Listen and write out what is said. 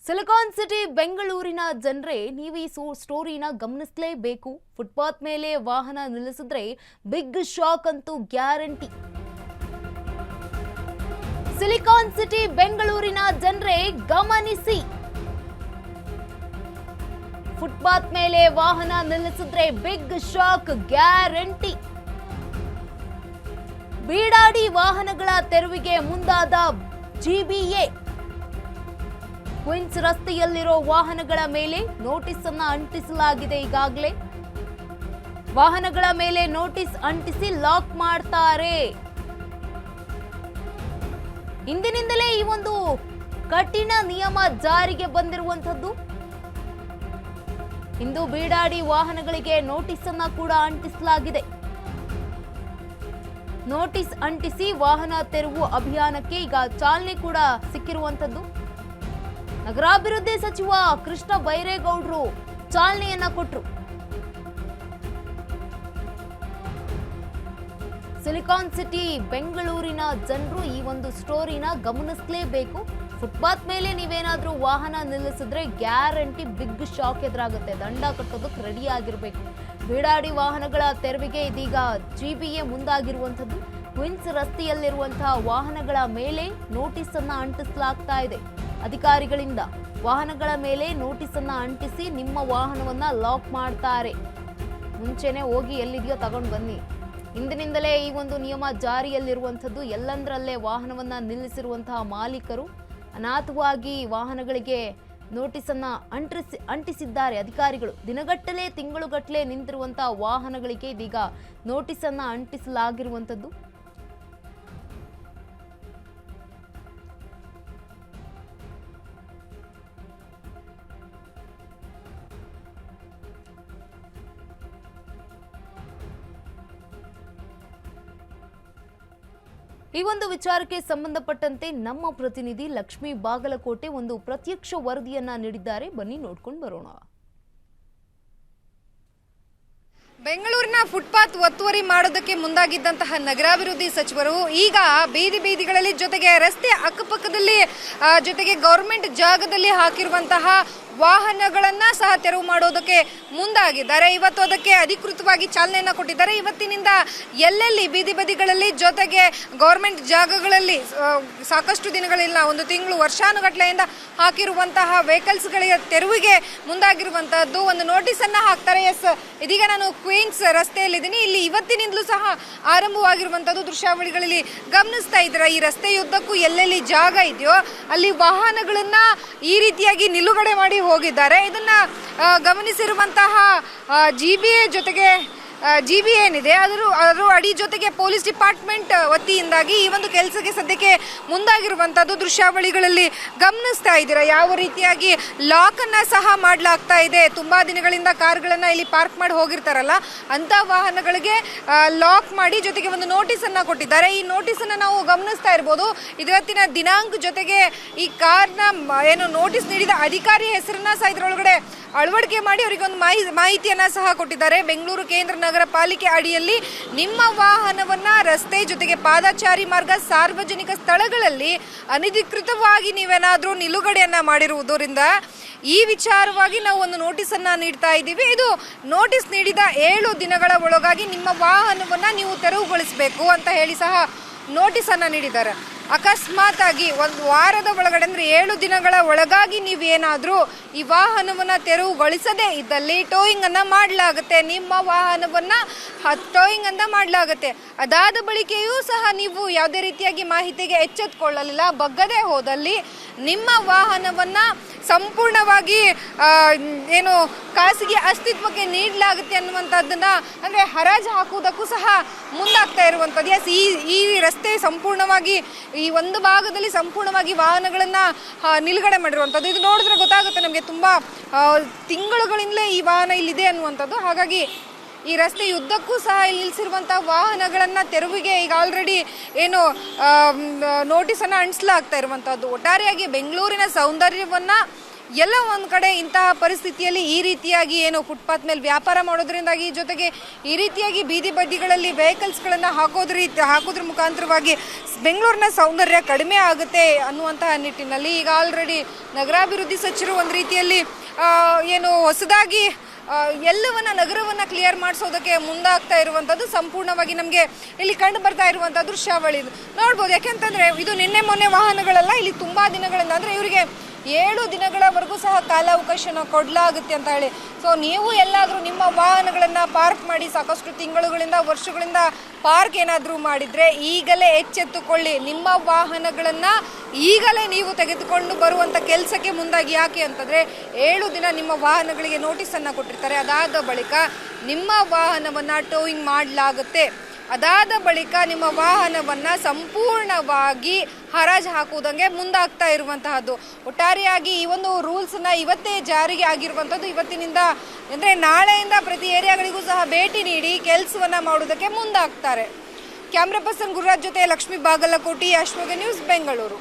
Silicon city ಬೆಂಗಳೂರಿನ ಜನರೇ ನೀವು ಈ ಸ್ಟೋರಿನ ಗಮನಿಸಲೇಬೇಕು. ಫುಟ್ಪಾತ್ ಮೇಲೆ ವಾಹನ ನಿಲ್ಲಿಸಿದ್ರೆ ಬಿಗ್ ಶಾಕ್ ಅಂತೂ ಗ್ಯಾರಂಟಿ. ಸಿಲಿಕಾನ್ ಸಿಟಿ ಬೆಂಗಳೂರಿನ ಜನರೇ ಗಮನಿಸಿ, ಫುಟ್ಪಾತ್ ಮೇಲೆ ವಾಹನ ನಿಲ್ಲಿಸಿದ್ರೆ ಬಿಗ್ ಶಾಕ್ ಗ್ಯಾರಂಟಿ. ಬೀಡಾಡಿ ವಾಹನಗಳ ತೆರವಿಗೆ ಮುಂದಾದ ಜಿಬಿಎ. ಕ್ವೀನ್ಸ್ ರಸ್ತೆಯಲ್ಲಿರೋ ವಾಹನಗಳ ಮೇಲೆ ನೋಟಿಸ್ ಅನ್ನು ಅಂಟಿಸಲಾಗಿದೆ. ಈಗಾಗಲೇ ವಾಹನಗಳ ಮೇಲೆ ನೋಟಿಸ್ ಅಂಟಿಸಿ ಲಾಕ್ ಮಾಡ್ತಾರೆ. ಇಂದಿನಿಂದಲೇ ಈ ಒಂದು ಕಠಿಣ ನಿಯಮ ಜಾರಿಗೆ ಬಂದಿರುವಂತದ್ದು. ಇಂದು ಬೀಡಾಡಿ ವಾಹನಗಳಿಗೆ ನೋಟಿಸ್ ಅನ್ನ ಕೂಡ ಅಂಟಿಸಲಾಗಿದೆ. ನೋಟಿಸ್ ಅಂಟಿಸಿ ವಾಹನ ತೆರವು ಅಭಿಯಾನಕ್ಕೆ ಈಗ ಚಾಲನೆ ಕೂಡ ಸಿಕ್ಕಿರುವಂತದ್ದು. ನಗರಾಭಿವೃದ್ಧಿ ಸಚಿವ ಕೃಷ್ಣ ಬೈರೇಗೌಡರು ಚಾಲನೆಯನ್ನ ಕೊಟ್ಟರು. ಸಿಲಿಕಾನ್ ಸಿಟಿ ಬೆಂಗಳೂರಿನ ಜನರು ಈ ಒಂದು ಸ್ಟೋರಿನ ಗಮನಿಸಲೇಬೇಕು. ಫುಟ್ಪಾತ್ ಮೇಲೆ ನೀವೇನಾದ್ರೂ ವಾಹನ ನಿಲ್ಲಿಸಿದ್ರೆ ಗ್ಯಾರಂಟಿ ಬಿಗ್ ಶಾಕ್ ಎದುರಾಗುತ್ತೆ. ದಂಡ ಕಟ್ಟೋದಕ್ಕೆ ರೆಡಿ ಆಗಿರ್ಬೇಕು. ಬೀಡಾಡಿ ವಾಹನಗಳ ತೆರವಿಗೆ ಇದೀಗ ಜಿಬಿಎ ಮುಂದಾಗಿರುವಂತದ್ದು. ಕ್ವೀನ್ಸ್ ರಸ್ತೆಯಲ್ಲಿರುವಂತಹ ವಾಹನಗಳ ಮೇಲೆ ನೋಟಿಸ್ ಅನ್ನ ಅಂಟಿಸಲಾಗ್ತಾ ಇದೆ. ಅಧಿಕಾರಿಗಳಿಂದ ವಾಹನಗಳ ಮೇಲೆ ನೋಟಿಸ್ ಅನ್ನ ಅಂಟಿಸಿ ನಿಮ್ಮ ವಾಹನವನ್ನ ಲಾಕ್ ಮಾಡ್ತಾರೆ. ಮುಂಚೆನೆ ಹೋಗಿ ಎಲ್ಲಿದೆಯೋ ತಗೊಂಡು ಬನ್ನಿ. ಇಂದಿನಿಂದಲೇ ಈ ಒಂದು ನಿಯಮ ಜಾರಿಯಲ್ಲಿರುವಂಥದ್ದು. ಎಲ್ಲಂದ್ರಲ್ಲೇ ವಾಹನವನ್ನ ನಿಲ್ಲಿಸಿರುವಂತಹ ಮಾಲೀಕರು ಅನಾಥವಾಗಿ ವಾಹನಗಳಿಗೆ ನೋಟಿಸ್ ಅನ್ನ ಅಂಟಿಸಿದ್ದಾರೆ ಅಧಿಕಾರಿಗಳು. ದಿನಗಟ್ಟಲೆ ತಿಂಗಳುಗಟ್ಟಲೆ ನಿಂತಿರುವಂತಹ ವಾಹನಗಳಿಗೆ ಇದೀಗ ನೋಟಿಸ್ ಅನ್ನ ಅಂಟಿಸಲಾಗಿರುವಂಥದ್ದು. ಈ ಒಂದು ವಿಚಾರಕ್ಕೆ ಸಂಬಂಧಪಟ್ಟಂತೆ ನಮ್ಮ ಪ್ರತಿನಿಧಿ ಲಕ್ಷ್ಮೀ ಬಾಗಲಕೋಟೆ ಒಂದು ಪ್ರತ್ಯಕ್ಷ ವರದಿಯನ್ನ ನೀಡಿದ್ದಾರೆ. ಬನ್ನಿ ನೋಡ್ಕೊಂಡು ಬರೋಣ. ಬೆಂಗಳೂರಿನ ಫುಟ್ಪಾತ್ ಒತ್ತುವರಿ ಮಾಡೋದಕ್ಕೆ ಮುಂದಾಗಿದ್ದಂತಹ ನಗರಾಭಿವೃದ್ಧಿ ಸಚಿವರು ಈಗ ಬೀದಿ ಬೀದಿಗಳಲ್ಲಿ ಜೊತೆಗೆ ರಸ್ತೆ ಅಕ್ಕಪಕ್ಕದಲ್ಲಿ ಜೊತೆಗೆ ಗೌರ್ಮೆಂಟ್ ಜಾಗದಲ್ಲಿ ಹಾಕಿರುವಂತಹ ವಾಹನಗಳನ್ನ ಸಹ ತೆರವು ಮಾಡೋದಕ್ಕೆ ಮುಂದಾಗಿದ್ದಾರೆ. ಇವತ್ತು ಅದಕ್ಕೆ ಅಧಿಕೃತವಾಗಿ ಚಾಲನೆಯನ್ನ ಕೊಟ್ಟಿದ್ದಾರೆ. ಇವತ್ತಿನಿಂದ ಎಲ್ಲೆಲ್ಲಿ ಬೀದಿ ಬದಿಗಳಲ್ಲಿ ಜೊತೆಗೆ ಗೌರ್ಮೆಂಟ್ ಜಾಗಗಳಲ್ಲಿ ಸಾಕಷ್ಟು ದಿನಗಳಿಲ್ಲ, ಒಂದು ತಿಂಗಳು ವರ್ಷಾನುಗಟ್ಟಲೆಯಿಂದ ಹಾಕಿರುವಂತಹ ವೆಹಿಕಲ್ಸ್ಗಳಿಗೆ ತೆರವಿಗೆ ಮುಂದಾಗಿರುವಂತಹದ್ದು ಒಂದು ನೋಟಿಸ್ ಅನ್ನ ಹಾಕ್ತಾರೆ. ಇದೀಗ ನಾನು ಕ್ವೀನ್ಸ್ ರಸ್ತೆಯಲ್ಲಿದ್ದೀನಿ. ಇಲ್ಲಿ ಇವತ್ತಿನಿಂದಲೂ ಸಹ ಆರಂಭವಾಗಿರುವಂತದ್ದು ದೃಶ್ಯಾವಳಿಗಳಲ್ಲಿ ಗಮನಿಸ್ತಾ ಇದ್ದೀರಾ. ಈ ರಸ್ತೆಯುದ್ದಕ್ಕೂ ಎಲ್ಲೆಲ್ಲಿ ಜಾಗ ಇದೆಯೋ ಅಲ್ಲಿ ವಾಹನಗಳನ್ನ ಈ ರೀತಿಯಾಗಿ ನಿಲುಗಡೆ ಮಾಡಿ ಹೋಗಿದ್ದಾರೆ. ಇದನ್ನ ಗಮನಿಸಿರುವಂತಹ ಜಿಬಿಎ ಜೊತೆಗೆ ಜಿಬಿಎ ಏನಿದೆ ಅದರ ಅಡಿ ಜೊತೆಗೆ ಪೊಲೀಸ್ ಡಿಪಾರ್ಟ್ಮೆಂಟ್ ವತಿಯಿಂದಾಗಿ ಈ ಒಂದು ಕೆಲಸಕ್ಕೆ ಸದ್ಯಕ್ಕೆ ಮುಂದಾಗಿರುವಂತದ್ದು ದೃಶ್ಯಾವಳಿಗಳಲ್ಲಿ ಗಮನಿಸ್ತಾ ಇದ್ದೀರಾ. ಯಾವ ರೀತಿಯಾಗಿ ಲಾಕ್ ಅನ್ನ ಸಹ ಮಾಡಲಾಗ್ತಾ ಇದೆ. ತುಂಬಾ ದಿನಗಳಿಂದ ಕಾರ್ಗಳನ್ನ ಇಲ್ಲಿ ಪಾರ್ಕ್ ಮಾಡಿ ಹೋಗಿರ್ತಾರಲ್ಲ ಅಂತ ವಾಹನಗಳಿಗೆ ಲಾಕ್ ಮಾಡಿ ಜೊತೆಗೆ ಒಂದು ನೋಟಿಸ್ ಅನ್ನ ಕೊಟ್ಟಿದ್ದಾರೆ. ಈ ನೋಟಿಸ್ ಅನ್ನ ನಾವು ಗಮನಿಸ್ತಾ ಇರ್ಬೋದು. ಇವತ್ತಿನ ದಿನಾಂಕ ಜೊತೆಗೆ ಈ ಕಾರ್ನ ಏನು ನೋಟಿಸ್ ನೀಡಿದ ಅಧಿಕಾರಿ ಹೆಸರನ್ನ ಸಹ ಇದರೊಳಗಡೆ ಅಳವಡಿಕೆ ಮಾಡಿ ಅವರಿಗೆ ಒಂದು ಮಾಹಿತಿಯನ್ನ ಸಹ ಕೊಟ್ಟಿದ್ದಾರೆ. ಬೆಂಗಳೂರು ಕೇಂದ್ರ ನಗರ ಪಾಲಿಕೆ ಅಡಿಯಲ್ಲಿ ನಿಮ್ಮ ವಾಹನವನ್ನ ರಸ್ತೆ ಜೊತೆಗೆ ಪಾದಚಾರಿ ಮಾರ್ಗ ಸಾರ್ವಜನಿಕ ಸ್ಥಳಗಳಲ್ಲಿ ಅನಧಿಕೃತವಾಗಿ ನೀವೇನಾದ್ರೂ ನಿಲುಗಡೆಯನ್ನ ಮಾಡಿರುವುದರಿಂದ ಈ ವಿಚಾರವಾಗಿ ನಾವು ಒಂದು ನೋಟಿಸ್ ಅನ್ನ ನೀಡ್ತಾ ಇದ್ದೀವಿ. ಇದು ನೋಟಿಸ್ ನೀಡಿದ 7 ದಿನಗಳ ಒಳಗಾಗಿ ನಿಮ್ಮ ವಾಹನವನ್ನ ನೀವು ತೆರವುಗೊಳಿಸಬೇಕು ಅಂತ ಹೇಳಿ ಸಹ ನೋಟಿಸ್ ಅನ್ನ ನೀಡಿದ್ದಾರೆ. ಅಕಸ್ಮಾತ್ ಆಗಿ ಒಂದು ವಾರದ ಒಳಗಡೆ ಅಂದ್ರೆ 7 ದಿನಗಳ ಒಳಗಾಗಿ ನೀವೇನಾದ್ರೂ ಈ ವಾಹನವನ್ನ ತೆರವುಗೊಳಿಸದೇ ಇದ್ದಲ್ಲಿ ಟೋಯಿಂಗ್ ಅನ್ನ ಮಾಡಲಾಗುತ್ತೆ. ನಿಮ್ಮ ವಾಹನವನ್ನ ಟೋಯಿಂಗ್ ಅನ್ನ ಮಾಡಲಾಗುತ್ತೆ. ಅದಾದ ಬಳಿಕೆಯೂ ಸಹ ನೀವು ಯಾವುದೇ ರೀತಿಯಾಗಿ ಮಾಹಿತಿಗೆ ಎಚ್ಚೆತ್ತುಕೊಳ್ಳಲಿಲ್ಲ, ಬಗ್ಗದೆ ಹೋದಲ್ಲಿ ನಿಮ್ಮ ವಾಹನವನ್ನ ಸಂಪೂರ್ಣವಾಗಿ ಏನು ಖಾಸಗಿ ಅಸ್ತಿತ್ವಕ್ಕೆ ನೀಡಲಾಗುತ್ತೆ ಅನ್ನುವಂಥದ್ದನ್ನ ಅಂದ್ರೆ ಹರಾಜು ಹಾಕುವುದಕ್ಕೂ ಸಹ ಮುಂದಾಗ್ತಾ ಇರುವಂಥದ್ದು. ಈ ರಸ್ತೆ ಸಂಪೂರ್ಣವಾಗಿ ಈ ಒಂದು ಭಾಗದಲ್ಲಿ ಸಂಪೂರ್ಣವಾಗಿ ವಾಹನಗಳನ್ನ ನಿಲುಗಡೆ ಮಾಡಿರುವಂಥದ್ದು. ಇದು ನೋಡಿದ್ರೆ ಗೊತ್ತಾಗುತ್ತೆ ನಮಗೆ ತುಂಬಾ ತಿಂಗಳುಗಳಿಂದಲೇ ಈ ವಾಹನ ಇಲ್ಲಿದೆ ಅನ್ನುವಂಥದ್ದು. ಹಾಗಾಗಿ ಈ ರಸ್ತೆ ಉದ್ದಕ್ಕೂ ಸಹ ಇಲ್ಲಿ ನಿಲ್ಲಿಸಿರುವಂತಹ ವಾಹನಗಳನ್ನ ತೆರವಿಗೆ ಈಗ ಆಲ್ರೆಡಿ ಏನು ನೋಟಿಸ್ ಅನ್ನ ಅಂಟಿಸಲಾಗ್ತಾ ಇರುವಂತಹದ್ದು. ಒಟ್ಟಾರೆಯಾಗಿ ಬೆಂಗಳೂರಿನ ಸೌಂದರ್ಯವನ್ನ ಎಲ್ಲ ಒಂದು ಕಡೆ ಇಂತಹ ಪರಿಸ್ಥಿತಿಯಲ್ಲಿ ಈ ರೀತಿಯಾಗಿ ಏನು ಫುಟ್ಪಾತ್ ಮೇಲೆ ವ್ಯಾಪಾರ ಮಾಡೋದ್ರಿಂದಾಗಿ, ಜೊತೆಗೆ ಈ ರೀತಿಯಾಗಿ ಬೀದಿ ಬದಿಗಳಲ್ಲಿ ವೆಹಿಕಲ್ಸ್ಗಳನ್ನು ಹಾಕೋದ್ರ ಮುಖಾಂತರವಾಗಿ ಬೆಂಗಳೂರಿನ ಸೌಂದರ್ಯ ಕಡಿಮೆ ಆಗುತ್ತೆ ಅನ್ನುವಂತಹ ನಿಟ್ಟಿನಲ್ಲಿ ಈಗ ಆಲ್ರೆಡಿ ನಗರಾಭಿವೃದ್ಧಿ ಸಚಿವರು ಒಂದು ರೀತಿಯಲ್ಲಿ ಏನು ಹೊಸದಾಗಿ ಎಲ್ಲವನ್ನ ನಗರವನ್ನು ಕ್ಲಿಯರ್ ಮಾಡಿಸೋದಕ್ಕೆ ಮುಂದಾಗ್ತಾ ಇರುವಂಥದ್ದು ಸಂಪೂರ್ಣವಾಗಿ ನಮಗೆ ಇಲ್ಲಿ ಕಂಡು ಬರ್ತಾ ಇರುವಂಥ ದೃಶ್ಯಾವಳಿ ನೋಡ್ಬೋದು. ಯಾಕೆಂತಂದರೆ ಇದು ನಿನ್ನೆ ಮೊನ್ನೆ ವಾಹನಗಳೆಲ್ಲ ಇಲ್ಲಿ ತುಂಬ ದಿನಗಳಿಂದ, ಅಂದರೆ ಇವರಿಗೆ 7 ದಿನಗಳವರೆಗೂ ಸಹ ಕಾಲಾವಕಾಶನ ಕೊಡಲಾಗುತ್ತೆ ಅಂತ ಹೇಳಿ. ಸೊ ನೀವು ಎಲ್ಲಾದರೂ ನಿಮ್ಮ ವಾಹನಗಳನ್ನು ಪಾರ್ಕ್ ಮಾಡಿ, ಸಾಕಷ್ಟು ತಿಂಗಳುಗಳಿಂದ ವರ್ಷಗಳಿಂದ ಪಾರ್ಕ್ ಏನಾದರೂ ಮಾಡಿದರೆ ಈಗಲೇ ಎಚ್ಚೆತ್ತುಕೊಳ್ಳಿ. ನಿಮ್ಮ ವಾಹನಗಳನ್ನು ಈಗಲೇ ನೀವು ತೆಗೆದುಕೊಂಡು ಬರುವಂಥ ಕೆಲಸಕ್ಕೆ ಮುಂದಾಗಿ. ಯಾಕೆ ಅಂತಂದರೆ 7 ದಿನ ನಿಮ್ಮ ವಾಹನಗಳಿಗೆ ನೋಟಿಸನ್ನು ಕೊಟ್ಟಿರ್ತಾರೆ. ಅದಾದ ಬಳಿಕ ನಿಮ್ಮ ವಾಹನವನ್ನು ಟೋಯಿಂಗ್ ಮಾಡಲಾಗುತ್ತೆ. ಅದಾದ ಬಳಿಕ ನಿಮ್ಮ ವಾಹನವನ್ನು ಸಂಪೂರ್ಣವಾಗಿ ಹರಾಜು ಹಾಕುವುದಂಗೆ ಮುಂದಾಗ್ತಾ ಇರುವಂತಹದ್ದು. ಒಟ್ಟಾರೆಯಾಗಿ ಈ ಒಂದು ರೂಲ್ಸ್ನ ಇವತ್ತೇ ಜಾರಿಗೆ ಆಗಿರುವಂಥದ್ದು. ಇವತ್ತಿನಿಂದ ಅಂದರೆ ನಾಳೆಯಿಂದ ಪ್ರತಿ ಏರಿಯಾಗಳಿಗೂ ಸಹ ಭೇಟಿ ನೀಡಿ ಕೆಲಸವನ್ನು ಮಾಡೋದಕ್ಕೆ ಮುಂದಾಗ್ತಾರೆ. ಕ್ಯಾಮ್ರಾ ಪರ್ಸನ್ ಗುರುರಾಜ್ ಜೊತೆ ಲಕ್ಷ್ಮೀ ಬಾಗಲಕೋಟಿ, ಅಶ್ವಗ ನ್ಯೂಸ್, ಬೆಂಗಳೂರು.